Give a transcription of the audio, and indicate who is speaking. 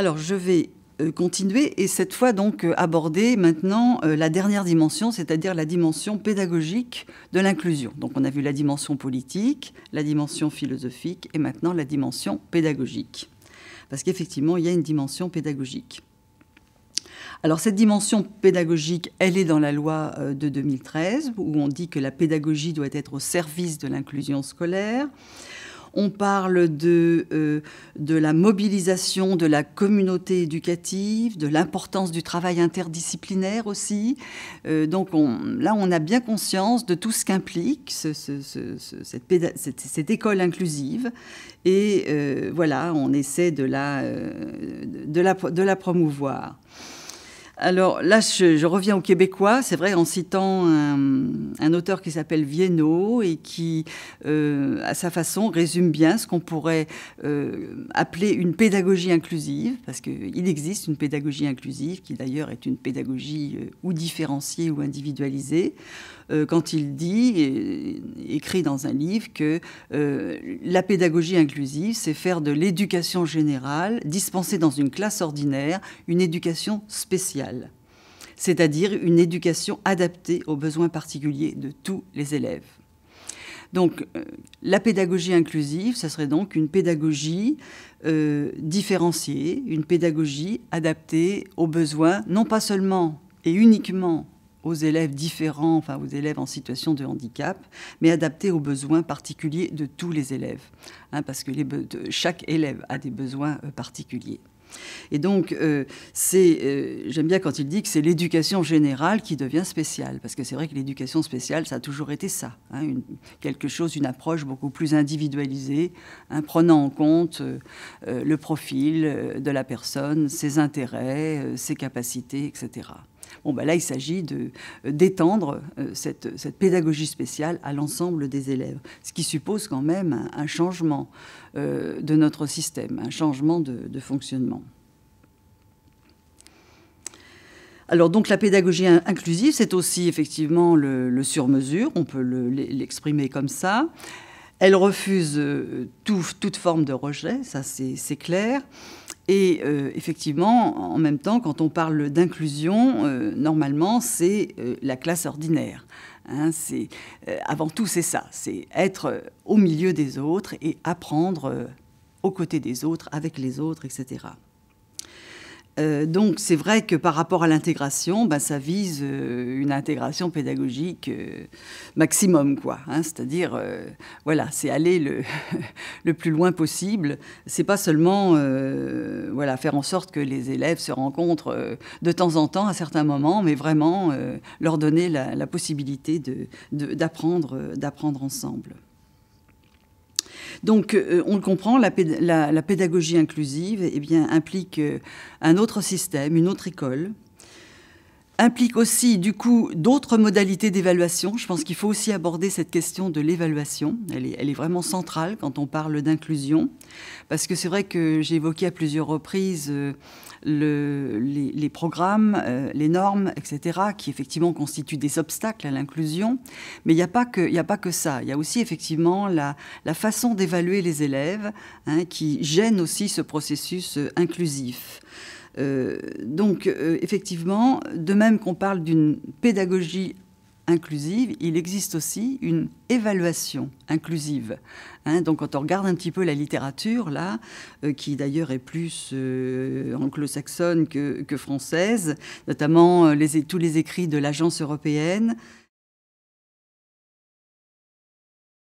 Speaker 1: Alors, je vais continuer et cette fois donc aborder maintenant la dernière dimension, c'est-à-dire la dimension pédagogique de l'inclusion. Donc on a vu la dimension politique, la dimension philosophique et maintenant la dimension pédagogique. Parce qu'effectivement, il y a une dimension pédagogique. Alors cette dimension pédagogique, elle est dans la loi de 2013, où on dit que la pédagogie doit être au service de l'inclusion scolaire. On parle de la mobilisation de la communauté éducative, de l'importance du travail interdisciplinaire aussi. Donc là, on a bien conscience de tout ce qu'implique cette école inclusive. Et voilà, on essaie de la promouvoir. Alors là, je reviens au québécois, c'est vrai, en citant un auteur qui s'appelle Viennot et qui, à sa façon, résume bien ce qu'on pourrait appeler une pédagogie inclusive, parce qu'il existe une pédagogie inclusive, qui d'ailleurs est une pédagogie ou différenciée ou individualisée, quand il dit, écrit dans un livre, que la pédagogie inclusive, c'est faire de l'éducation générale, dispenser dans une classe ordinaire, une éducation spéciale, c'est-à-dire une éducation adaptée aux besoins particuliers de tous les élèves. Donc, la pédagogie inclusive, ce serait donc une pédagogie différenciée, une pédagogie adaptée aux besoins, non pas seulement et uniquement aux élèves différents, enfin aux élèves en situation de handicap, mais adaptée aux besoins particuliers de tous les élèves, parce que chaque élève a des besoins particuliers. Et donc, j'aime bien quand il dit que c'est l'éducation générale qui devient spéciale, parce que c'est vrai que l'éducation spéciale, ça a toujours été ça, quelque chose, une approche beaucoup plus individualisée, prenant en compte le profil de la personne, ses intérêts, ses capacités, etc. Bon, ben là, il s'agit d'étendre cette pédagogie spéciale à l'ensemble des élèves, ce qui suppose quand même un changement de notre système, un changement de fonctionnement. Alors, donc, la pédagogie inclusive, c'est aussi effectivement le sur-mesure, on peut l'exprimer comme ça. Elle refuse toute forme de rejet, ça c'est clair. Et effectivement, en même temps, quand on parle d'inclusion, normalement, c'est la classe ordinaire. Avant tout, c'est ça, c'est être au milieu des autres et apprendre aux côtés des autres, avec les autres, etc. Donc c'est vrai que par rapport à l'intégration, ça vise une intégration pédagogique maximum, quoi. C'est-à-dire, voilà, c'est aller le plus loin possible. C'est pas seulement, voilà, faire en sorte que les élèves se rencontrent de temps en temps, à certains moments, mais vraiment leur donner la possibilité d'apprendre ensemble. Donc, on le comprend, la pédagogie inclusive implique un autre système, une autre école, implique aussi, du coup, d'autres modalités d'évaluation. Je pense qu'il faut aussi aborder cette question de l'évaluation. Elle est vraiment centrale quand on parle d'inclusion, parce que c'est vrai que j'ai évoqué à plusieurs reprises les programmes, les normes, etc., qui effectivement constituent des obstacles à l'inclusion. Mais il n'y a pas que ça. Il y a aussi effectivement la façon d'évaluer les élèves qui gêne aussi ce processus inclusif. Donc, effectivement, de même qu'on parle d'une pédagogie inclusive, il existe aussi une évaluation inclusive. Donc, quand on regarde un petit peu la littérature, là, qui d'ailleurs est plus anglo-saxonne que française, notamment tous les écrits de l'Agence européenne,